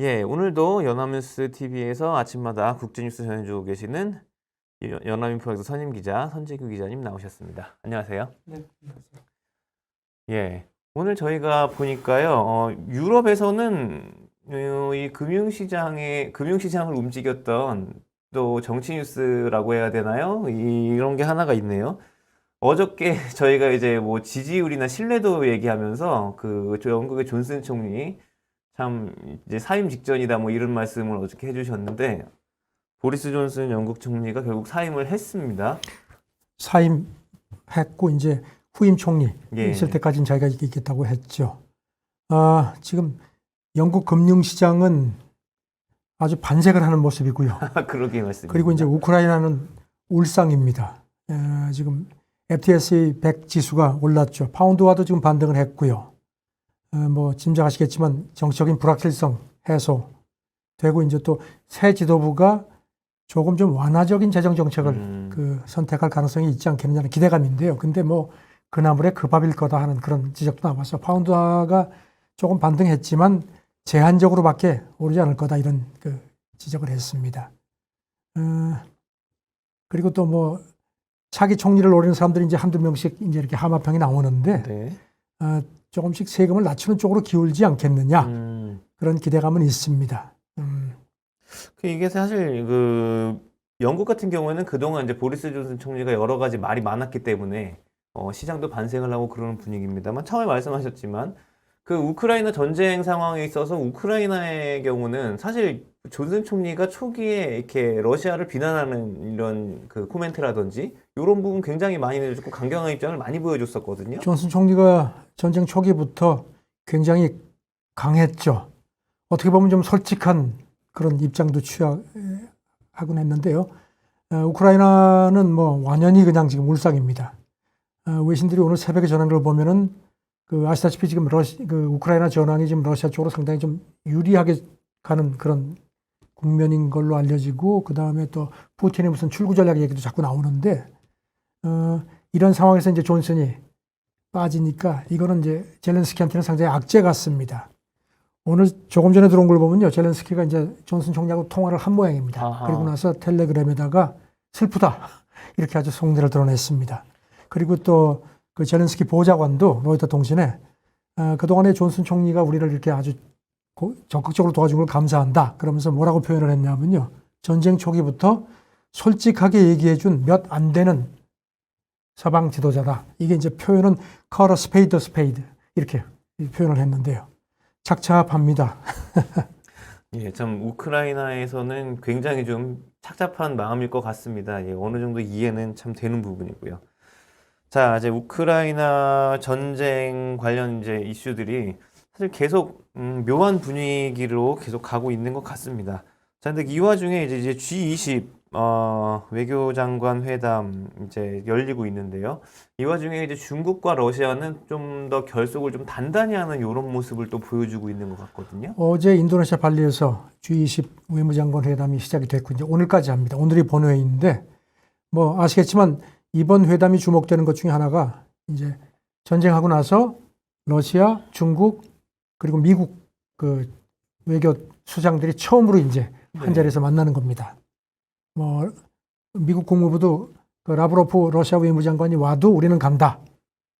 예, 오늘도 연합뉴스 TV에서 아침마다 국제뉴스 전해주고 계시는 연합인포에서 선임 기자 선재규 기자님 나오셨습니다. 안녕하세요. 네, 안녕하세요. 예, 오늘 저희가 보니까요, 유럽에서는 이 금융시장을 움직였던 또 정치 뉴스라고 해야 되나요? 이런 게 하나가 있네요. 어저께 저희가 이제 뭐 지지율이나 신뢰도 얘기하면서 그 영국의 존슨 총리 참 이제 사임 직전이다 뭐 이런 말씀을 어저께 해주셨는데 보리스 존슨 영국 총리가 결국 사임을 했습니다. 사임했고 이제 후임 총리 예. 있을 때까지는 자기가 있겠다고 했죠. 지금 영국 금융시장은 아주 반색을 하는 모습이고요. 그러게 말씀입니다. 그리고 이제 우크라이나는 울상입니다. 지금 FTSE 100 지수가 올랐죠. 파운드와도 지금 반등을 했고요. 뭐 짐작하시겠지만 정치적인 불확실성 해소되고 이제 또 새 지도부가 조금 좀 완화적인 재정 정책을 선택할 가능성이 있지 않겠느냐는 기대감인데요. 근데 뭐 그나물에 그 밥일 거다 하는 그런 지적도 나와서 파운드가 조금 반등했지만 제한적으로밖에 오르지 않을 거다 이런 그 지적을 했습니다. 그리고 또 뭐 차기 총리를 노리는 사람들이 이제 한두 명씩 이제 이렇게 하마평이 나오는데 네. 조금씩 세금을 낮추는 쪽으로 기울지 않겠느냐 그런 기대감은 있습니다. 이게 사실 그 영국 같은 경우에는 그동안 이제 보리스 존슨 총리가 여러 가지 말이 많았기 때문에 시장도 반성을 하고 그러는 분위기입니다만 처음에 말씀하셨지만 그 우크라이나 전쟁 상황에 있어서 우크라이나의 경우는 사실 존슨 총리가 초기에 이렇게 러시아를 비난하는 이런 그 코멘트라든지 이런 부분 굉장히 많이 내줬고 강경한 입장을 많이 보여줬었거든요. 존슨 총리가 전쟁 초기부터 굉장히 강했죠. 어떻게 보면 좀 솔직한 그런 입장도 취하곤 했는데요. 우크라이나는 뭐 완전히 그냥 지금 울상입니다. 외신들이 오늘 새벽에 전한 걸 보면은 그 아시다시피 지금 그 우크라이나 전황이 지금 러시아 쪽으로 상당히 좀 유리하게 가는 그런 국면인 걸로 알려지고 그 다음에 또 푸틴의 무슨 출구 전략 얘기도 자꾸 나오는데 이런 상황에서 이제 존슨이 빠지니까 이거는 이제 젤렌스키한테는 상당히 악재 같습니다. 오늘 조금 전에 들어온 걸 보면요. 젤렌스키가 이제 존슨 총리하고 통화를 한 모양입니다. 아하. 그리고 나서 텔레그램에다가 슬프다. 이렇게 아주 속내를 드러냈습니다. 그리고 또 그 젤렌스키 보좌관도 로이터 통신에 그동안에 존슨 총리가 우리를 이렇게 아주 적극적으로 도와준 걸 감사한다. 그러면서 뭐라고 표현을 했냐면요. 전쟁 초기부터 솔직하게 얘기해준 몇 안 되는 서방 지도자다. 이게 이제 표현은 call a spade a spade 이렇게 표현을 했는데요. 착잡합니다. 예, 참 우크라이나에서는 굉장히 좀 착잡한 마음일 것 같습니다. 예, 어느 정도 이해는 참 되는 부분이고요. 자, 이제 우크라이나 전쟁 관련 이제 이슈들이 사실 계속 묘한 분위기로 계속 가고 있는 것 같습니다. 자, 근데 이 와중에 이제 G20 외교장관 회담 이제 열리고 있는데요. 이 와중에 이제 중국과 러시아는 좀 더 결속을 좀 단단히 하는 이런 모습을 또 보여주고 있는 것 같거든요. 어제 인도네시아 발리에서 G20 외무장관 회담이 시작이 됐고 이제 오늘까지 합니다. 오늘이 본회의인데 뭐 아시겠지만 이번 회담이 주목되는 것 중에 하나가 이제 전쟁하고 나서 러시아, 중국 그리고 미국 그 외교 수장들이 처음으로 이제 한 자리에서 만나는 겁니다. 뭐 미국 국무부도 그 라브로프 러시아 외무장관이 와도 우리는 간다.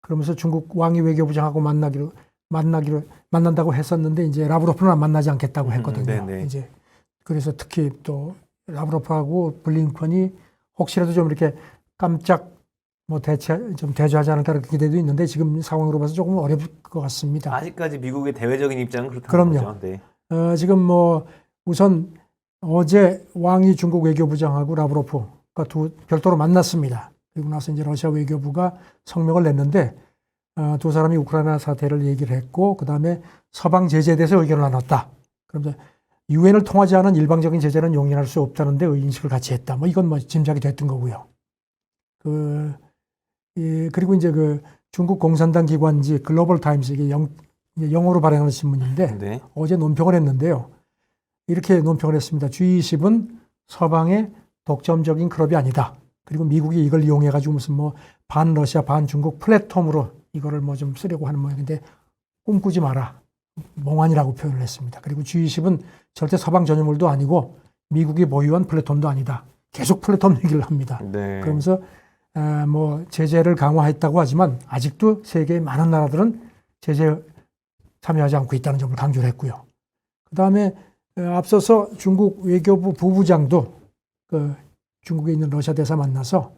그러면서 중국 왕이 외교부장하고 만난다고 했었는데 이제 라브로프는 안 만나지 않겠다고 했거든요. 이제 그래서 특히 또 라브로프하고 블링컨이 혹시라도 좀 이렇게 깜짝 뭐 대조하지 않을까 그런 기대도 있는데 지금 상황으로 봐서 조금 어려울 것 같습니다. 아직까지 미국의 대외적인 입장은 그렇다는 그럼요. 거죠. 네. 지금 뭐 우선 어제 왕이 중국 외교부장하고 라브로프가 별도로 만났습니다. 그리고 나서 이제 러시아 외교부가 성명을 냈는데 두 사람이 우크라이나 사태를 얘기를 했고 그 다음에 서방 제재에 대해서 의견을 나눴다. 그러면서 유엔을 통하지 않은 일방적인 제재는 용인할 수 없다는데 인식을 같이 했다. 뭐 이건 뭐 짐작이 됐던 거고요. 그리고 이제 그 중국 공산당 기관지 글로벌 타임스 이게 영어로 발행하는 신문인데 네. 어제 논평을 했는데요. 이렇게 논평을 했습니다. G20은 서방의 독점적인 클럽이 아니다. 그리고 미국이 이걸 이용해가지고 무슨 뭐 반 러시아 반 중국 플랫폼으로 이거를 뭐 좀 쓰려고 하는 모양인데 꿈꾸지 마라. 몽환이라고 표현을 했습니다. 그리고 G20은 절대 서방 전유물도 아니고 미국이 보유한 플랫폼도 아니다. 계속 플랫폼 얘기를 합니다. 네. 그러면서 뭐 제재를 강화했다고 하지만 아직도 세계의 많은 나라들은 제재에 참여하지 않고 있다는 점을 강조를 했고요. 그 다음에 앞서서 중국 외교부 부부장도 그 중국에 있는 러시아 대사 만나서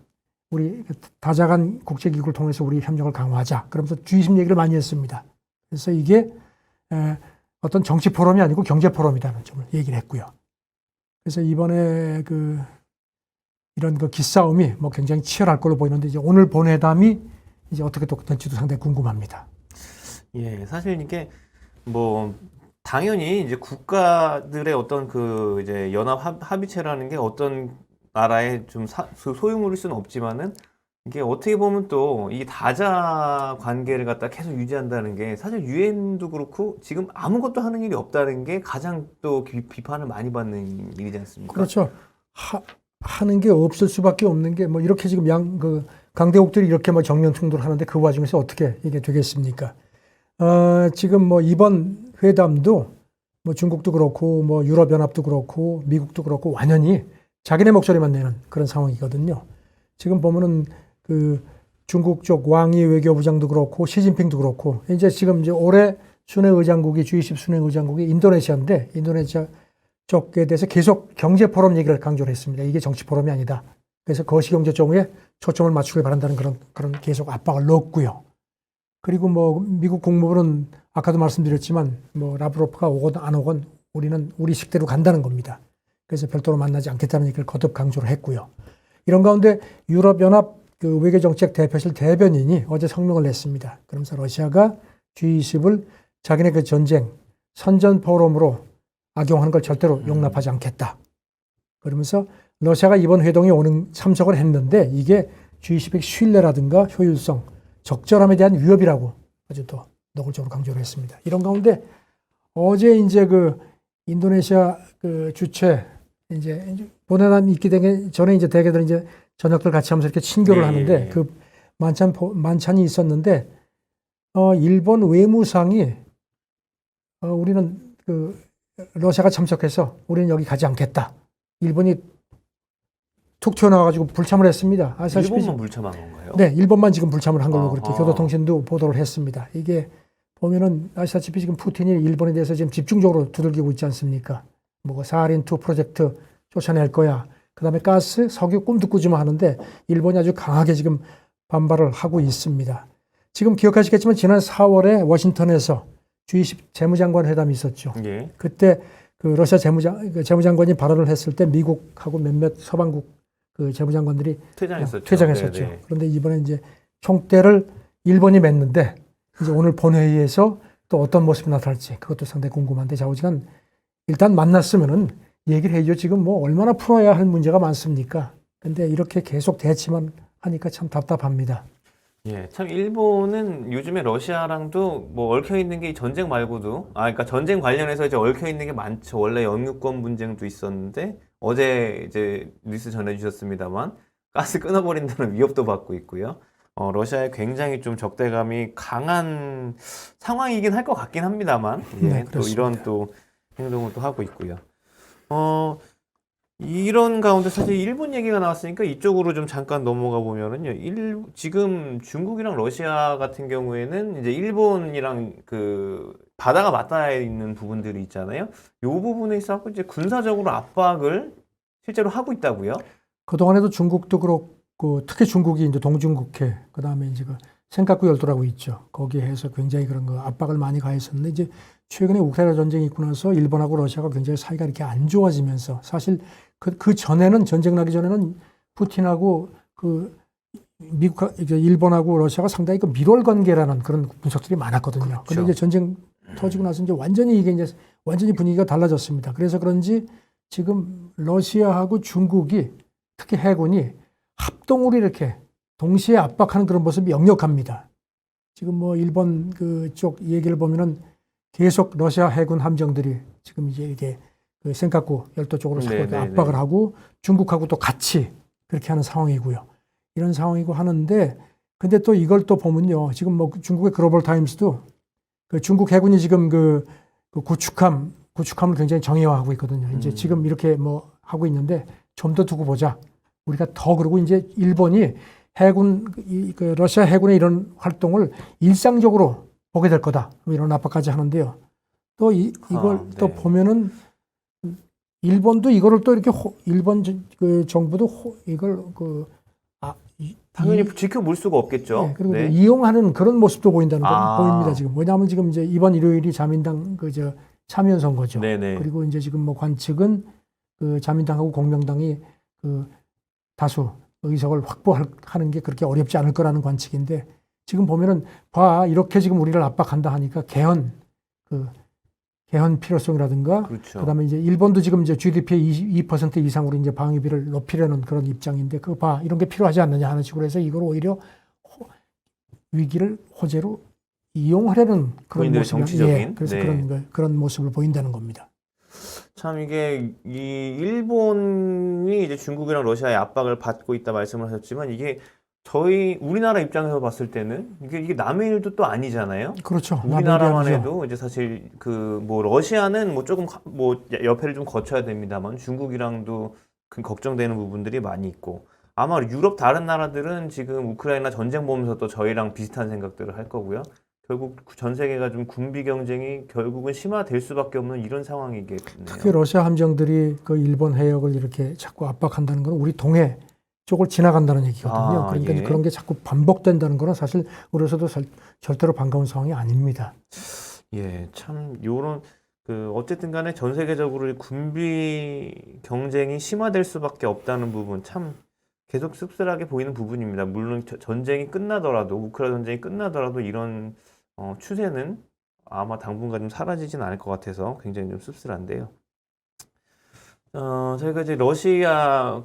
우리 다자간 국제기구를 통해서 우리 협력을 강화하자. 그러면서 G20 얘기를 많이 했습니다. 그래서 이게 어떤 정치 포럼이 아니고 경제 포럼이라는 점을 얘기를 했고요. 그래서 이번에 이런 기싸움이 뭐 굉장히 치열할 걸로 보이는데 이제 오늘 본회담이 이제 어떻게 또 될지도 상당히 궁금합니다. 예, 사실 이게 뭐 당연히 이제 국가들의 어떤 이제 연합 합의체라는 게 어떤 나라의 좀 소유물일 수는 없지만은 이게 어떻게 보면 또 이 다자 관계를 갖다 계속 유지한다는 게 사실 유엔도 그렇고 지금 아무것도 하는 일이 없다는 게 가장 또 비판을 많이 받는 일이지 않습니까? 그렇죠. 하는 게 없을 수밖에 없는 게 뭐 이렇게 지금 강대국들이 이렇게 뭐 정면 충돌하는데 그 와중에서 어떻게 이게 되겠습니까? 지금 뭐 이번 회담도 뭐 중국도 그렇고 뭐 유럽연합도 그렇고 미국도 그렇고 완연히 자기네 목소리만 내는 그런 상황이거든요. 지금 보면은 중국 쪽 왕이 외교부장도 그렇고 시진핑도 그렇고 지금 올해 순회 의장국이 G20 순회 의장국이 인도네시아인데 인도네시아 쪽에 대해서 계속 경제 포럼 얘기를 강조를 했습니다. 이게 정치 포럼이 아니다. 그래서 거시경제 쪽에 초점을 맞추길 바란다는 그런 계속 압박을 넣었고요. 그리고 뭐 미국 국무부는 아까도 말씀드렸지만 뭐 라브로프가 오건 안 오건 우리는 우리 식대로 간다는 겁니다. 그래서 별도로 만나지 않겠다는 얘기를 거듭 강조를 했고요. 이런 가운데 유럽연합 외교정책 대표실 대변인이 어제 성명을 냈습니다. 그러면서 러시아가 G20을 자기네 전쟁 선전 포럼으로 악용하는 걸 절대로 용납하지 않겠다. 그러면서 러시아가 이번 회동에 참석을 했는데 이게 G20의 신뢰라든가 효율성, 적절함에 대한 위협이라고 아주 더 노골적으로 강조를 했습니다. 이런 가운데 어제 이제 인도네시아 주최 이제 본회담이 있기 전에 이제 대개들 이제 저녁들 같이 하면서 이렇게 친교를 하는데 만찬이 있었는데 일본 외무상이 우리는 러시아가 참석해서 우리는 여기 가지 않겠다. 일본이 툭 튀어나와가지고 불참을 했습니다. 일본만 불참한 건가요? 네, 일본만 지금 불참을 한 걸로 그렇게 교도통신도 보도를 했습니다. 이게 보면은 아시다시피 지금 푸틴이 일본에 대해서 지금 집중적으로 두들기고 있지 않습니까? 뭐 사하린2 프로젝트 쫓아낼 거야. 그다음에 가스, 석유 꿈도 꾸지 마 하는데 일본이 아주 강하게 지금 반발을 하고 있습니다. 지금 기억하시겠지만 지난 4월에 워싱턴에서 G20 재무장관 회담이 있었죠. 예. 그때 러시아 재무장관이 발언을 했을 때 미국하고 몇몇 서방국 재무장관들이 퇴장했었죠. 네네. 그런데 이번에 이제 총대를 일본이 맺는데 이제 오늘 본회의에서 또 어떤 모습이 나타날지 그것도 상당히 궁금한데 좌우지간 일단 만났으면은 얘기를 해야죠. 지금 뭐 얼마나 풀어야 할 문제가 많습니까? 근데 이렇게 계속 대치만 하니까 참 답답합니다. 예, 참 일본은 요즘에 러시아랑도 뭐 얽혀 있는 게 전쟁 말고도 그러니까 전쟁 관련해서 이제 얽혀 있는 게 많죠. 원래 영유권 분쟁도 있었는데 어제 이제 뉴스 전해주셨습니다만 가스 끊어버린다는 위협도 받고 있고요. 러시아에 굉장히 좀 적대감이 강한 상황이긴 할 것 같긴 합니다만 네, 또 이런 또 행동을 또 하고 있고요. 이런 가운데 사실 일본 얘기가 나왔으니까 이쪽으로 좀 잠깐 넘어가 보면은요. 지금 중국이랑 러시아 같은 경우에는 이제 일본이랑 바다가 맞닿아 있는 부분들이 있잖아요. 이 부분에 있어서 이제 군사적으로 압박을 실제로 하고 있다고요? 그동안에도 중국도 그렇고 특히 중국이 이제 동중국해 그다음에 이제 센카쿠 열도라고 있죠. 거기에 해서 굉장히 그런 압박을 많이 가했었는데 이제 최근에 우크라이나 전쟁이 있고 나서 일본하고 러시아가 굉장히 사이가 이렇게 안 좋아지면서 사실 그 전에는 전쟁 나기 전에는 푸틴하고 일본하고 러시아가 상당히 밀월 관계라는 그런 분석들이 많았거든요. 그렇죠. 그런데 이제 전쟁 터지고 나서 이제 완전히 분위기가 달라졌습니다. 그래서 그런지 지금 러시아하고 중국이 특히 해군이 합동으로 이렇게 동시에 압박하는 그런 모습이 역력합니다. 지금 뭐 일본 그쪽 얘기를 보면은 계속 러시아 해군 함정들이 지금 이제 이게 센카쿠 열도 쪽으로 압박을 하고 중국하고 또 같이 그렇게 하는 상황이고요. 이런 상황이고 하는데 근데 또 이걸 또 보면요. 지금 뭐 중국의 글로벌 타임스도 그 중국 해군이 지금 그 구축함을 굉장히 정예화하고 있거든요. 이제 지금 이렇게 뭐 하고 있는데 좀 더 두고 보자. 우리가 더 그러고 이제 일본이 그 러시아 해군의 이런 활동을 일상적으로 보게 될 거다. 뭐 이런 압박까지 하는데요. 또 이걸 또 네. 보면은 일본도 이거를 또 이렇게 일본 그 정부도 이걸 당연히 지켜볼 수가 없겠죠. 네, 그리고 네. 이용하는 그런 모습도 보인다는 건 아. 보입니다 지금. 왜냐하면 지금 이제 이번 일요일이 자민당 참여연 선거죠. 네네. 그리고 이제 지금 뭐 관측은 그 자민당하고 공명당이 그 다수 의석을 확보하는 게 그렇게 어렵지 않을 거라는 관측인데 지금 보면은 이렇게 지금 우리를 압박한다 하니까 개헌 필요성이라든가 그렇죠. 그다음에 이제 일본도 지금 이제 GDP의 2% 이상으로 이제 방위비를 높이려는 그런 입장인데 이런 게 필요하지 않느냐 하는 식으로 해서 이걸 오히려 위기를 호재로 이용하려는 그런 본인들의 모습이 정치적인, 그래서 네. 그런 모습을 보인다는 겁니다. 참 이게 이 일본이 이제 중국이랑 러시아의 압박을 받고 있다 말씀을 하셨지만 이게 우리나라 입장에서 봤을 때는 이게 남의 일도 또 아니잖아요. 그렇죠. 우리나라만 남의 해도 이제 사실 뭐 러시아는 뭐 조금 뭐 옆에를 좀 거쳐야 됩니다만 중국이랑도 그 걱정되는 부분들이 많이 있고 아마 유럽 다른 나라들은 지금 우크라이나 전쟁 보면서 또 저희랑 비슷한 생각들을 할 거고요. 결국 전 세계가 좀 군비 경쟁이 결국은 심화될 수밖에 없는 이런 상황이겠네요. 특히 러시아 함정들이 그 일본 해역을 이렇게 자꾸 압박한다는 건 우리 동해 쪽을 지나간다는 얘기거든요. 그러니까 예. 그런 게 자꾸 반복된다는 거는 사실 우리로서도 절대로 반가운 상황이 아닙니다. 예, 참 요런 어쨌든 간에 전 세계적으로 군비 경쟁이 심화될 수밖에 없다는 부분 참 계속 씁쓸하게 보이는 부분입니다. 물론 전쟁이 끝나더라도 우크라이나 전쟁이 끝나더라도 이런 추세는 아마 당분간 좀 사라지진 않을 것 같아서 굉장히 좀 씁쓸한데요. 저희가 이제 러시아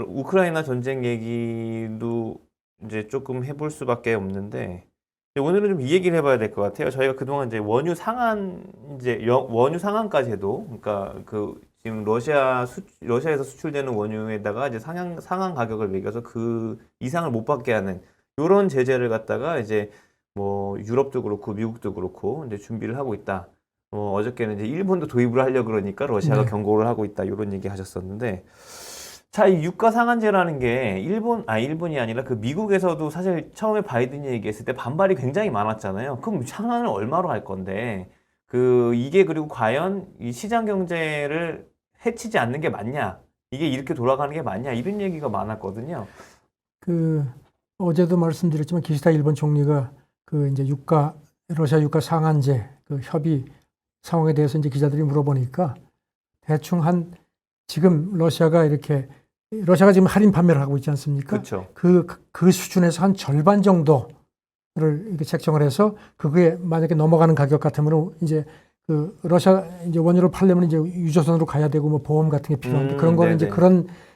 우크라이나 전쟁 얘기도 이제 조금 해볼 수밖에 없는데 오늘은 좀 이 얘기를 해봐야 될 것 같아요. 저희가 그동안 이제 원유 상한까지 해도 그러니까 지금 러시아에서 수출되는 원유에다가 이제 상한 가격을 매겨서 그 이상을 못 받게 하는 이런 제재를 갖다가 이제 뭐 유럽도 그렇고 미국도 그렇고 이제 준비를 하고 있다. 어저께는 이제 일본도 도입을 하려고 그러니까 러시아가 네. 경고를 하고 있다. 이런 얘기 하셨었는데 자, 이 유가 상한제라는 게 일본이 아니라 미국에서도 사실 처음에 바이든이 얘기했을 때 반발이 굉장히 많았잖아요. 그럼 상한을 얼마로 할 건데 이게 그리고 과연 이 시장 경제를 해치지 않는 게 맞냐? 이게 이렇게 돌아가는 게 맞냐? 이런 얘기가 많았거든요. 어제도 말씀드렸지만 기시다 일본 총리가 이제 러시아 유가 상한제 협의 상황에 대해서 이제 기자들이 물어보니까 대충 지금 러시아가 지금 할인 판매를 하고 있지 않습니까? 그렇죠. 그 수준에서 한 절반 정도를 이렇게 책정을 해서 그게 만약에 넘어가는 가격 같으면 이제 러시아 이제 원유를 팔려면 이제 유조선으로 가야 되고 뭐 보험 같은 게 필요한데 그런 거는 이제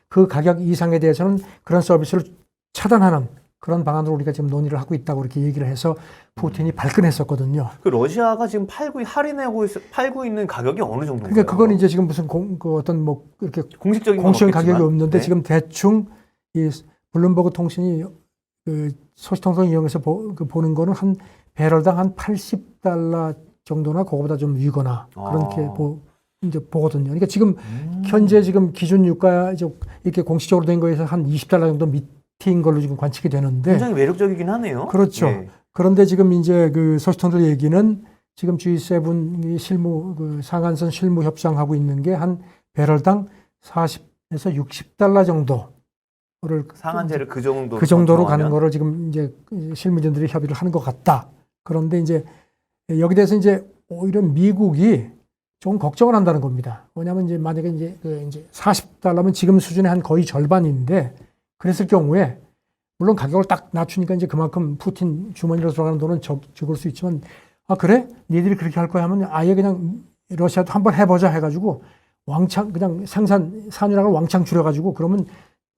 그 가격 이상에 대해서는 그런 서비스를 차단하는 그런 방안으로 우리가 지금 논의를 하고 있다고 이렇게 얘기를 해서 푸틴이 발끈했었거든요. 러시아가 지금 팔고 있는 가격이 어느 정도인가요? 그러니까 그건 이제 지금 무슨 어떤 뭐 이렇게 공식적인 가격이 없는데 네. 지금 대충 이 블룸버그 통신이 소식통신 이용해서 보는 거는 한 배럴당 한 $80 정도나 그거보다 좀 위거나 그렇게 이제 보거든요. 그러니까 지금 현재 지금 기준 유가 이렇게 공식적으로 된 거에서 한 $20 정도 밑인 걸로 지금 관측이 되는데 굉장히 매력적이긴 하네요. 그렇죠. 예. 그런데 그런데 지금 이제 소식통들 얘기는 지금 G7이 상한선 실무 협상하고 있는 게 한 배럴당 40에서 $60 정도를 상한제를 그 정도로 가는 거를 지금 이제 실무진들이 협의를 하는 것 같다. 그런데 이제 여기 대해서 이제 오히려 미국이 조금 걱정을 한다는 겁니다. 왜냐하면 이제 만약에 이제 $40면 지금 수준의 한 거의 절반인데 그랬을 경우에 물론 가격을 딱 낮추니까 이제 그만큼 푸틴 주머니로 들어가는 돈은 적을 수 있지만 그래? 니들이 그렇게 할 거야 하면 아예 그냥 러시아도 한번 해보자 해가지고 왕창 그냥 산유량을 왕창 줄여가지고 그러면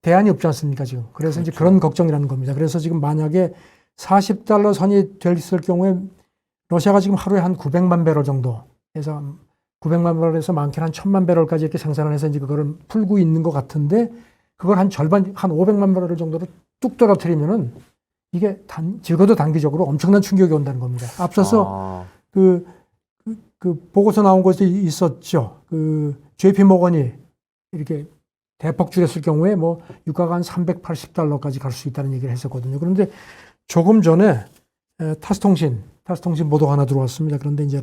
대안이 없지 않습니까 지금. 그래서 이제 그런 걱정이라는 겁니다. 그래서 지금 만약에 $40 선이 됐을 경우에 러시아가 지금 하루에 한 900만 배럴 정도 해서 900만 배럴에서 많게는 한 1000만 배럴까지 이렇게 생산을 해서 이제 그거를 풀고 있는 것 같은데 그걸 한 절반, 한 500만 배럴 정도로 뚝 떨어뜨리면은 이게 적어도 단기적으로 엄청난 충격이 온다는 겁니다. 앞서서 그 보고서 나온 것이 있었죠. 그 JP 모건이 이렇게 대폭 줄였을 경우에 뭐 유가가 한 $380까지 갈 수 있다는 얘기를 했었거든요. 그런데 조금 전에 타스통신 보도가 하나 들어왔습니다. 그런데 이제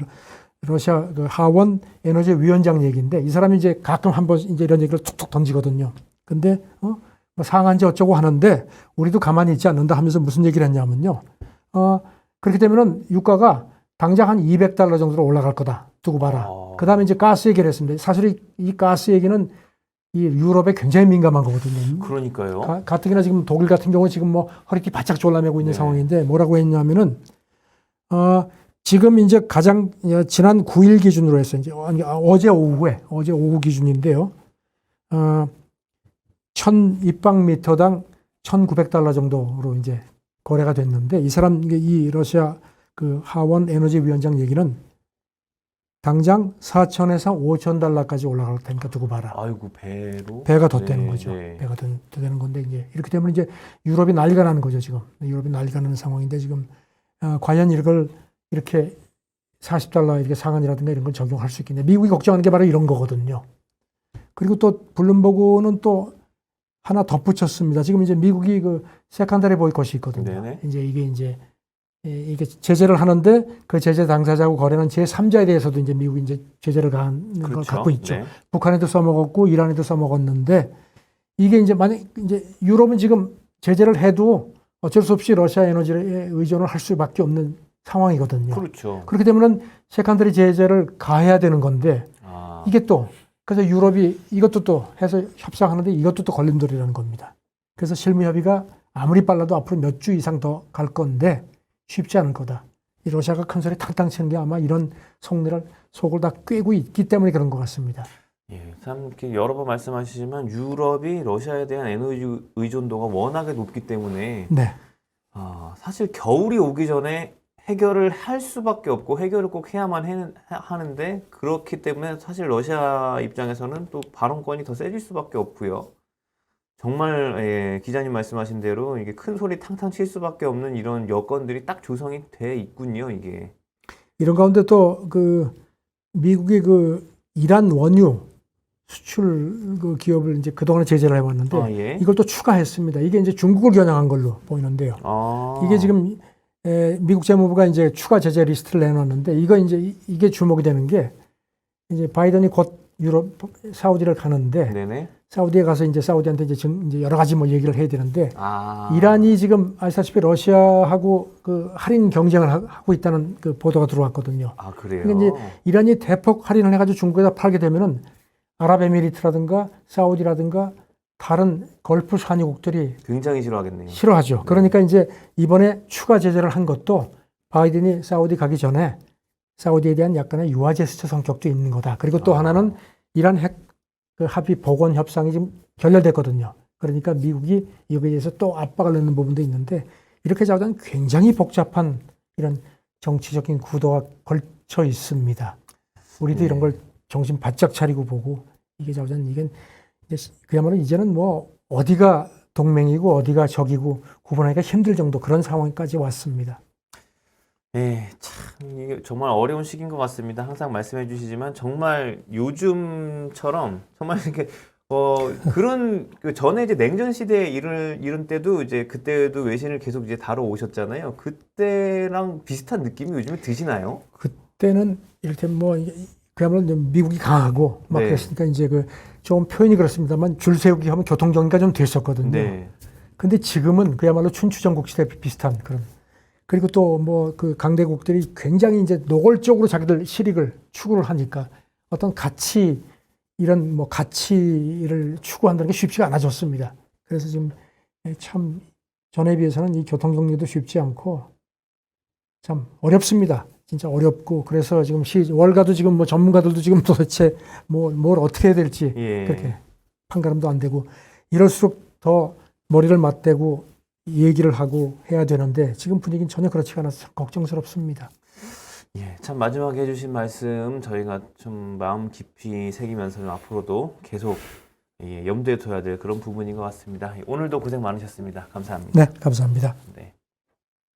러시아 그 하원 에너지 위원장 얘기인데 이 사람이 이제 가끔 한번 이제 이런 얘기를 툭툭 던지거든요. 근데 뭐 상한제 어쩌고 하는데 우리도 가만히 있지 않는다 하면서 무슨 얘기를 했냐면요. 그렇게 되면은 유가가 당장 한 $200 정도로 올라갈 거다. 두고 봐라. 그다음에 이제 가스 얘기를 했습니다. 사실 이 가스 얘기는 이 유럽에 굉장히 민감한 거거든요. 그러니까요. 가뜩이나 지금 독일 같은 경우 지금 뭐 허리띠 바짝 졸라매고 있는 상황인데 뭐라고 했냐면은 지금 이제 가장 지난 9일 기준으로 해서 이제 어제 오후 기준인데요. 1000입방미터당 $1,900 정도로 이제 거래가 됐는데 이 러시아 그 하원 에너지 위원장 얘기는 당장 $4,000에서 $5,000까지 올라갈 테니까 두고 봐라. 아이고 배가 더 되는 거죠. 네. 배가 더 되는 건데 이제 이렇게 되면 이제 유럽이 난리가 나는 거죠 지금. 유럽이 난리가 나는 상황인데 지금 과연 이걸 이렇게 $40 이렇게 상한이라든가 이런 걸 적용할 수 있겠냐. 미국이 걱정하는 게 바로 이런 거거든요. 그리고 또 블룸버그는 또 하나 덧붙였습니다. 지금 이제 미국이 그 세컨더리 보이콧이 있거든요. 네네. 이제 이게 제재를 하는데 그 제재 당사자하고 거래하는 제3자에 대해서도 이제 미국이 이제 제재를 가하는 걸 갖고 있죠. 네. 북한에도 써먹었고 이란에도 써먹었는데 이게 이제 만약 이제 유럽은 지금 제재를 해도 어쩔 수 없이 러시아 에너지에 의존을 할 수밖에 없는 상황이거든요. 그렇죠. 그렇게 되면은 세컨더리 제재를 가해야 되는 건데 이게 또 그래서 유럽이 이것도 또 해서 협상하는데 이것도 또 걸림돌이라는 겁니다. 그래서 실무 협의가 아무리 빨라도 앞으로 몇 주 이상 더 갈 건데 쉽지 않을 거다. 이 러시아가 큰 소리 탕탕 치는 게 아마 이런 속을 다 꿰고 있기 때문에 그런 것 같습니다. 예, 참 이렇게 여러 번 말씀하시지만 유럽이 러시아에 대한 에너지 의존도가 워낙에 높기 때문에 네. 사실 겨울이 오기 전에 해결을 할 수밖에 없고 해결을 꼭 해야만 하는데 그렇기 때문에 사실 러시아 입장에서는 또 발언권이 더 세질 수밖에 없고요. 정말 기자님 말씀하신 대로 이게 큰 소리 탕탕 칠 수밖에 없는 이런 여건들이 딱 조성이 돼 있군요, 이게. 이런 가운데 또 그 미국이 그 이란 원유 수출 그 기업을 이제 그동안에 제재를 해왔는데 예. 이걸 또 추가했습니다. 이게 이제 중국을 겨냥한 걸로 보이는데요. 이게 지금 미국 재무부가 이제 추가 제재 리스트를 내놨는데 이게 주목이 되는 게 이제 바이든이 곧 유럽 사우디를 가는데 네네. 사우디에 가서 이제 사우디한테 이제 여러 가지 뭐 얘기를 해야 되는데 아. 이란이 지금 아시다시피 러시아하고 그 할인 경쟁을 하고 있다는 그 보도가 들어왔거든요. 아, 그래요? 그러니까 이제 이란이 대폭 할인을 해가지고 중국에다 팔게 되면은 아랍에미리트라든가 사우디라든가 다른 걸프 산유국들이 굉장히 싫어하겠네요. 싫어하죠. 그러니까 이제 이번에 추가 제재를 한 것도 바이든이 사우디 가기 전에 사우디에 대한 약간의 유화 제스처 성격도 있는 거다. 그리고 또 하나는 이란 핵 그 합의 복원 협상이 지금 결렬됐거든요. 그러니까 미국이 여기에 대해서 또 압박을 넣는 부분도 있는데 이렇게 자자는 굉장히 복잡한 이런 정치적인 구도가 걸쳐 있습니다. 우리도 이런 걸 정신 바짝 차리고 보고 이게 자자는 이게 그야말로 이제는 뭐 어디가 동맹이고 어디가 적이고 구분하기가 힘들 정도 그런 상황까지 왔습니다. 네, 참 이게 정말 어려운 시기인 것 같습니다. 항상 말씀해 주시지만 정말 요즘처럼 정말 이렇게 그런 그 전에 이제 냉전 시대에 이런 때도 이제 그때도 외신을 계속 이제 다뤄 오셨잖아요. 그때랑 비슷한 느낌이 요즘에 드시나요? 그때는 이를테면 뭐 그야말로 미국이 강하고 막 그랬으니까 이제 그 좀 표현이 그렇습니다만 줄 세우기 하면 교통 정리가 좀 됐었거든요. 네. 근데 지금은 그야말로 춘추전국 시대 비슷한 그런. 그리고 또 뭐 그 강대국들이 굉장히 이제 노골적으로 자기들 실익을 추구를 하니까 어떤 가치 이런 뭐 가치를 추구한다는 게 쉽지가 않아졌습니다. 그래서 지금 참 전에 비해서는 이 교통 정리도 쉽지 않고 참 어렵습니다. 진짜 어렵고 그래서 지금 월가도 지금 뭐 전문가들도 지금 도대체 뭘 어떻게 해야 될지 그렇게 판가름도 안 되고 이럴수록 더 머리를 맞대고 얘기를 하고 해야 되는데 지금 분위기는 전혀 그렇지가 않아서 걱정스럽습니다. 예, 참 마지막에 해주신 말씀 저희가 좀 마음 깊이 새기면서 앞으로도 계속 염두에 둬야 될 그런 부분인 것 같습니다. 오늘도 고생 많으셨습니다. 감사합니다. 네, 감사합니다.